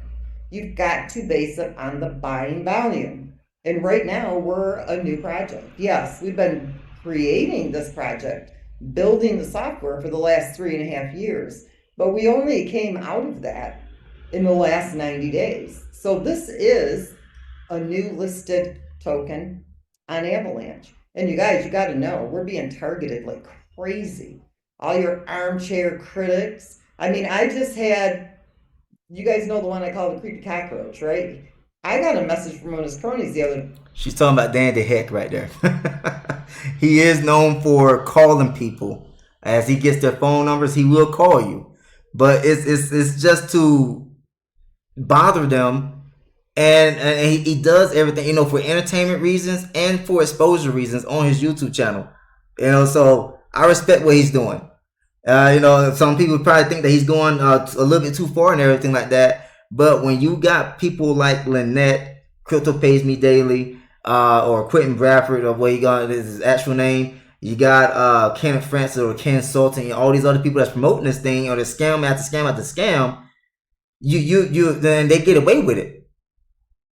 You've got to base it on the buying volume. And right now, we're a new project. Yes, we've been creating this project, building the software for the last 3.5 years, but we only came out of that in the last 90 days. So this is a new listed token on Avalanche. And you guys, you got to know, we're being targeted like crazy. All your armchair critics. I mean, I just had, you guys know the one I call the creepy cockroach, right? I got a message from one of his cronies the other. She's talking about Dan the Heck right there. He is known for calling people. As he gets their phone numbers, he will call you. But it's just to bother them. And he does everything, for entertainment reasons and for exposure reasons on his YouTube channel. So I respect what he's doing. Some people probably think that he's going a little bit too far and everything like that. But when you got people like Lynette, Crypto Pays Me Daily, or Quentin Bradford, or what he got his actual name, you got Kenneth Francis or Ken Sultan, and all these other people that's promoting this thing, or the scam after scam after scam, then they get away with it.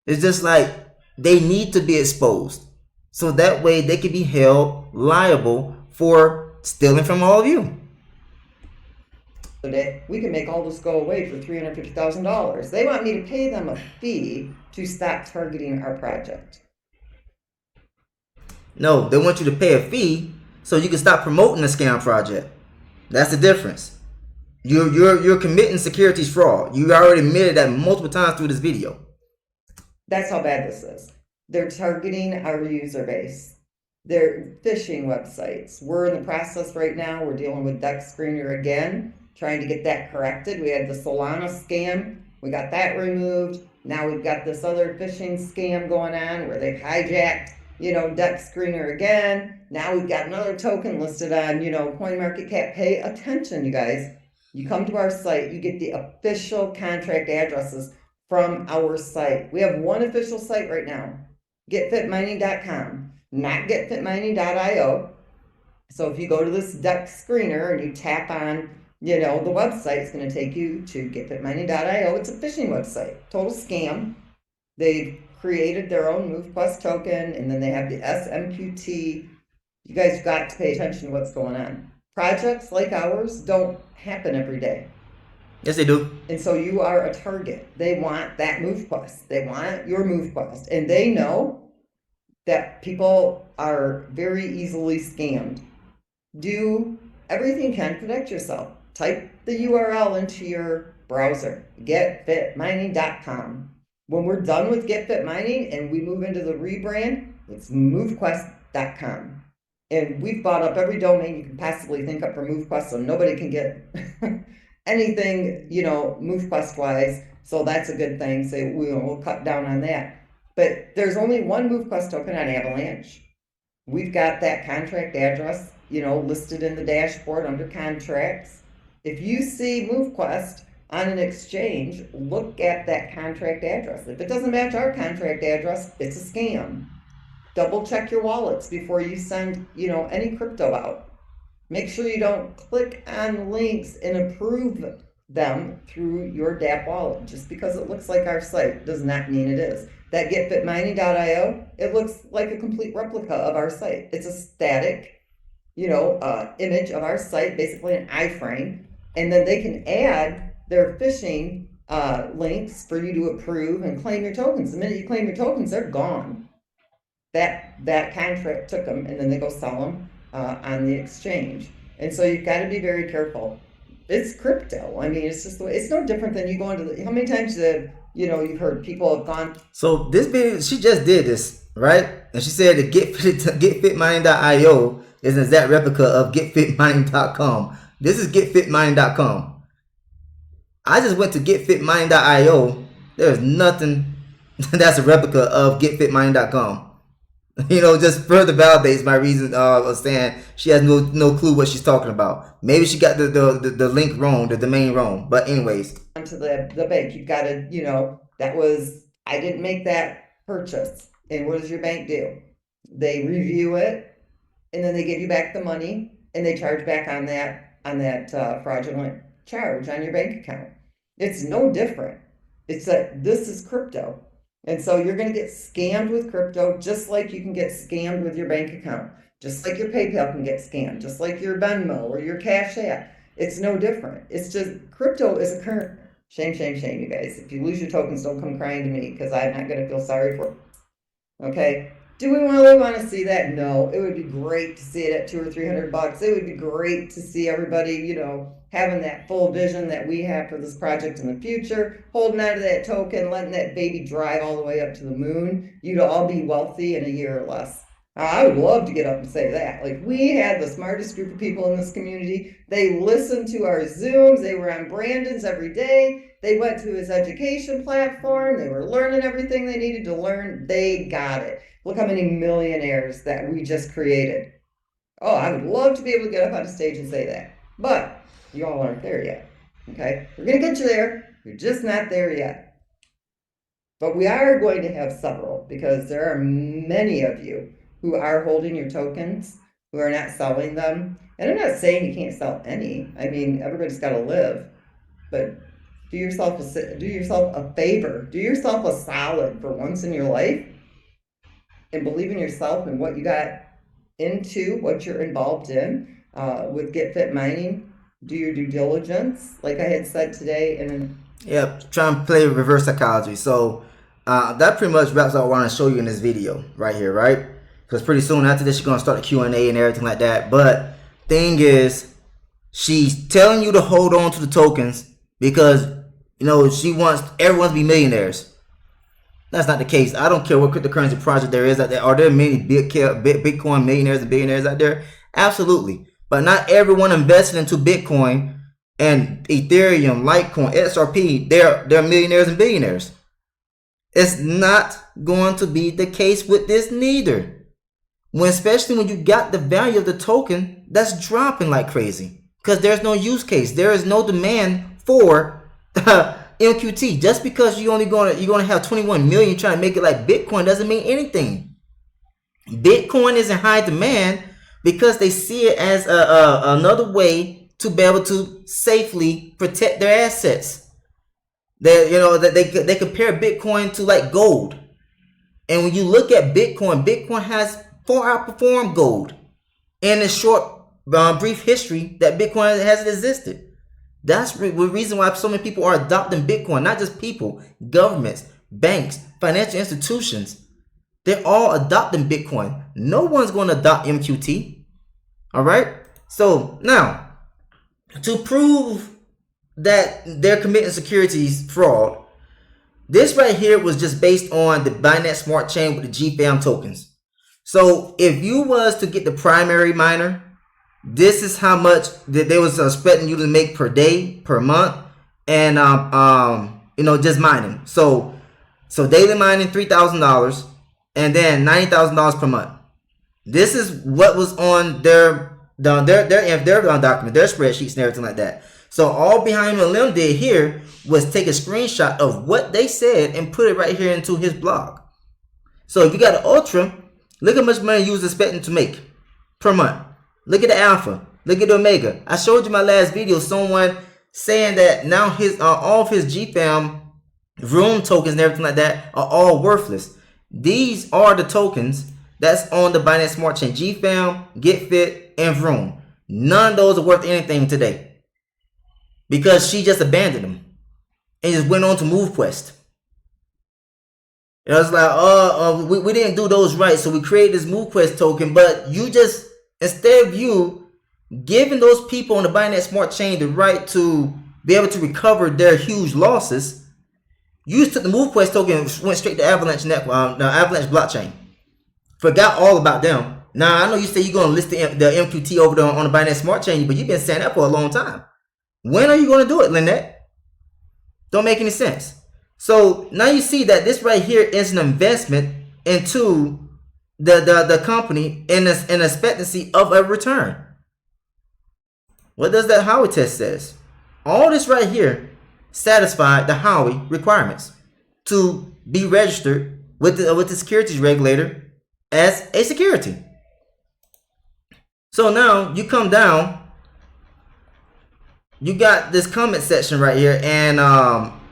It's just like they need to be exposed, so that way they can be held liable for stealing from all of you. We can make all this go away for $350,000. They want me to pay them a fee to stop targeting our project. No, they want you to pay a fee so you can stop promoting the scam project. That's the difference. You're committing securities fraud. You already admitted that multiple times through this video. That's how bad this is. They're targeting our user base. They're phishing websites. We're in the process right now. We're dealing with Duck Screener again, trying to get that corrected. We had the Solana scam. We got that removed. Now we've got this other phishing scam going on where they've hijacked, Duck Screener again. Now we've got another token listed on, CoinMarketCap. Pay attention, you guys. You come to our site, you get the official contract addresses from our site. We have one official site right now, getfitmining.com, not getfitmining.io. So if you go to this Duck Screener and you tap on, the website, it's going to take you to getfitmining.io. It's a phishing website, total scam. They've created their own MoveQuest token, and then they have the SMQT. You guys got to pay attention to what's going on. Projects like ours don't happen every day. Yes, they do. And so you are a target. They want that MoveQuest. They want your MoveQuest. And they know that people are very easily scammed. Do everything you can to protect yourself. Type the URL into your browser, getfitmining.com. When we're done with GetFit Mining and we move into the rebrand, it's MoveQuest.com. And we've bought up every domain you can possibly think up for MoveQuest, so nobody can get anything, MoveQuest wise. So that's a good thing. So we'll cut down on that. But there's only one MoveQuest token on Avalanche. We've got that contract address, listed in the dashboard under contracts. If you see MoveQuest on an exchange, look at that contract address. If it doesn't match our contract address, it's a scam. Double check your wallets before you send, any crypto out. Make sure you don't click on links and approve them through your DApp wallet. Just because it looks like our site does not mean it is. That getfitmining.io, it looks like a complete replica of our site. It's a static, image of our site, basically an iframe. And then they can add their phishing links for you to approve and claim your tokens. The minute you claim your tokens, they're gone. That contract took them, and then they go sell them on the exchange. And so you've got to be very careful. It's crypto. I mean, it's just the way. It's no different than you go into how many times you've heard people have gone. So this video, she just did this, right? And she said the getfitmining.io is an exact replica of getfitmining.com. This is getfitmining.com. I just went to getfitmining.io. There's nothing that's a replica of getfitmining.com. Just further validates my reason of saying she has no clue what she's talking about. Maybe she got the link wrong, the domain wrong. But anyways, onto the bank. You've got to, I didn't make that purchase. And what does your bank do? They review it, and then they give you back the money, and they charge back on that fraudulent charge on your bank account. It's no different. It's that this is crypto. And so you're going to get scammed with crypto, just like you can get scammed with your bank account, just like your PayPal can get scammed, just like your Venmo or your Cash App. It's no different. It's just crypto is a current. Shame, shame, shame, you guys. If you lose your tokens, don't come crying to me, because I'm not going to feel sorry for you. Okay. Do we really want to see that? No. It would be great to see it at $200 or $300. It would be great to see everybody, having that full vision that we have for this project in the future, holding on to that token, letting that baby drive all the way up to the moon. You'd all be wealthy in a year or less. I would love to get up and say that. Like, we had the smartest group of people in this community. They listened to our Zooms. They were on Brandon's every day. They went to his education platform. They were learning everything they needed to learn. They got it. Look how many millionaires that we just created. Oh, I would love to be able to get up on a stage and say that. But you all aren't there yet. Okay? We're going to get you there. You're just not there yet. But we are going to have several, because there are many of you who are holding your tokens, who are not selling them. And I'm not saying you can't sell any. I mean, everybody's got to live. But do yourself a favor. Do yourself a solid for once in your life, and believe in yourself and what you got into, what you're involved in with GetFit mining. Do your due diligence, like I had said today. And then, yeah, try and play reverse psychology. So that pretty much wraps up what I want to show you in this video right here, right? Because pretty soon after this, you're going to start a Q&A and everything like that. But thing is, she's telling you to hold on to the tokens because, she wants everyone to be millionaires. That's not the case. I don't care what cryptocurrency project there is out there. Are there many Bitcoin millionaires and billionaires out there? Absolutely. But not everyone invested into Bitcoin and Ethereum, Litecoin, XRP, they're millionaires and billionaires. It's not going to be the case with this neither. Especially when you got the value of the token that's dropping like crazy, because there's no use case. There is no demand for MQT. Just because you're gonna have 21 million trying to make it like Bitcoin doesn't mean anything. Bitcoin is in high demand because they see it as another way to be able to safely protect their assets. They compare Bitcoin to like gold, and when you look at Bitcoin has far outperformed gold in the short brief history that Bitcoin has existed. That's the reason why so many people are adopting Bitcoin. Not just people, governments, banks, financial institutions. They're all adopting Bitcoin. No one's going to adopt MQT. All right. So now, to prove that they're committing securities fraud, this right here was just based on the Binance Smart Chain with the GFAM tokens. So if you was to get the primary miner, this is how much that they was expecting you to make per day, per month, and just mining. So daily mining $3,000, and then $90,000 per month. This is what was on their document, their spreadsheets and everything like that. So all Behind the Limb did here was take a screenshot of what they said and put it right here into his blog. So if you got an Ultra, look how much money you was expecting to make per month. Look at the Alpha. Look at the Omega. I showed you my last video, someone saying that now his all of his GFAM room tokens and everything like that are all worthless. These are the tokens that's on the Binance Smart Chain: GFAM, GetFit, and Vroom. None of those are worth anything today because she just abandoned them and just went on to MoveQuest. And I was like, we didn't do those right, so we created this MoveQuest token. But you just, instead of you giving those people on the Binance Smart Chain the right to be able to recover their huge losses, you just took the MoveQuest token and went straight to Avalanche the Avalanche blockchain. Forgot all about them. Now I know you say you're going to list the MQT over there on the Binance Smart Chain, but you've been saying that for a long time. When are you going to do it, Lynette? Don't make any sense. So now you see that this right here is an investment into the company in expectancy of a return. What does that Howey test says? All this right here satisfied the Howey requirements to be registered with the securities regulator as a security. So now you come down, you got this comment section right here, and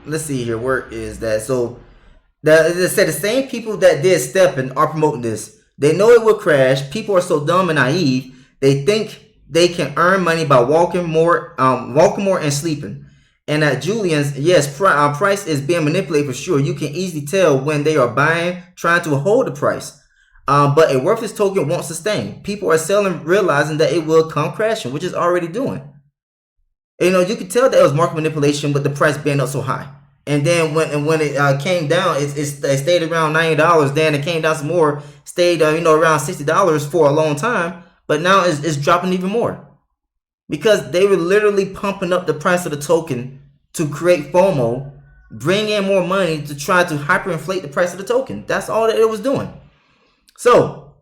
let's see here, where is that? So it said the same people that did stepping are promoting this. They know it will crash. People are so dumb and naive. They think they can earn money by walking more and sleeping. And at Julian's, yes, price is being manipulated for sure. You can easily tell when they are buying, trying to hold the price. But a worthless token won't sustain. People are selling, realizing that it will come crashing, which it's already doing. You know, you can tell that it was market manipulation with the price being up so high. And then when it came down, it stayed around $90. Then it came down some more, stayed around $60 for a long time. But now it's dropping even more because they were literally pumping up the price of the token to create FOMO, bring in more money to try to hyperinflate the price of the token. That's all that it was doing. So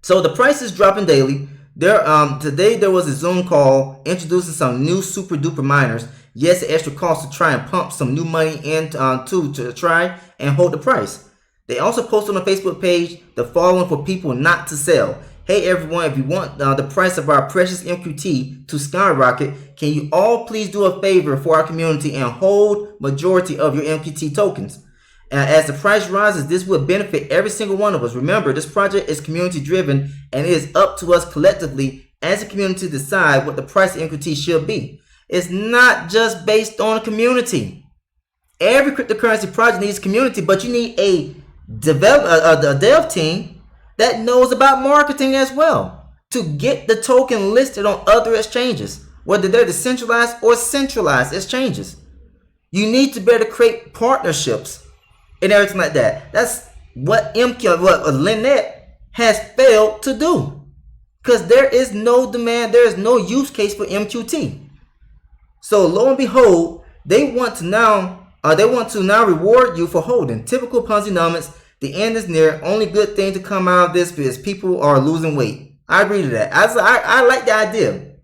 the price is dropping daily. Today there was a Zoom call introducing some new super duper miners. Yes, an extra cost to try and pump some new money in to try and hold the price. They also posted on the Facebook page the following for people not to sell. Hey everyone, if you want the price of our precious MQT to skyrocket, can you all please do a favor for our community and hold majority of your MQT tokens? As the price rises, this will benefit every single one of us. Remember, this project is community driven and it is up to us collectively as a community to decide what the price of MQT should be. It's not just based on a community. Every cryptocurrency project needs a community, but you need a dev team that knows about marketing as well to get the token listed on other exchanges, whether they're decentralized or centralized exchanges. You need to be able to create partnerships and everything like that. That's what Lynette has failed to do, because there is no demand, there is no use case for MQT. So lo and behold, they want to now reward you for holding. Typical Ponzi numbers. The end is near. Only good thing to come out of this is people are losing weight. I agree to that. I like the idea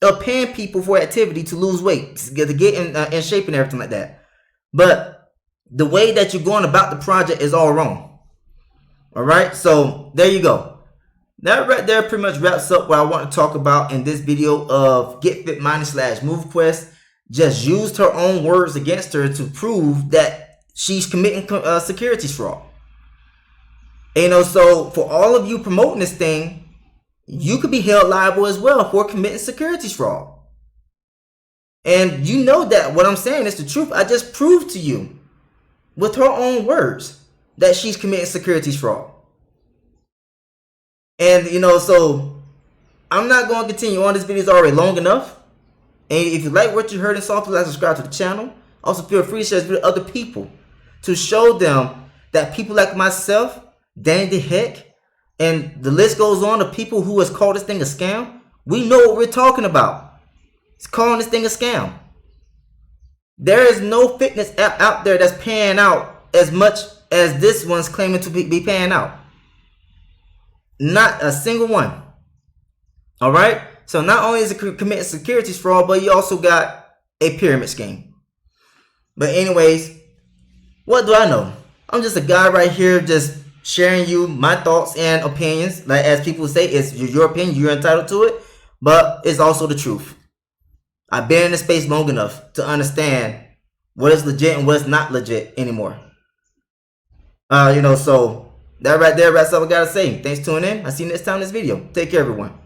of paying people for activity to lose weight, to get in shape and everything like that. But the way that you're going about the project is all wrong. All right, so there you go. That right there pretty much wraps up what I want to talk about in this video of GetFit mining / MoveQuest. Just used her own words against her to prove that she's committing securities fraud. So for all of you promoting this thing, you could be held liable as well for committing securities fraud. And you know that what I'm saying is the truth. I just proved to you with her own words that she's committing securities fraud. And so I'm not going to continue on. This video is already long enough. And if you like what you heard and saw, please subscribe to the channel. Also feel free to share this video with other people to show them that people like myself, Danny the Heck, and the list goes on of people who has called this thing a scam. We know what we're talking about. It's calling this thing a scam. There is no fitness app out there that's paying out as much as this one's claiming to be paying out. Not a single one. All right. So not only is it committing securities fraud, but you also got a pyramid scheme. But anyways, what do I know? I'm just a guy right here just sharing you my thoughts and opinions. Like as people say, it's your opinion, you're entitled to it, but it's also the truth. I've been in the space long enough to understand what is legit and what is not legit anymore. So that right there wraps up what I gotta say. Thanks for tuning in. I'll see you next time in this video. Take care, everyone.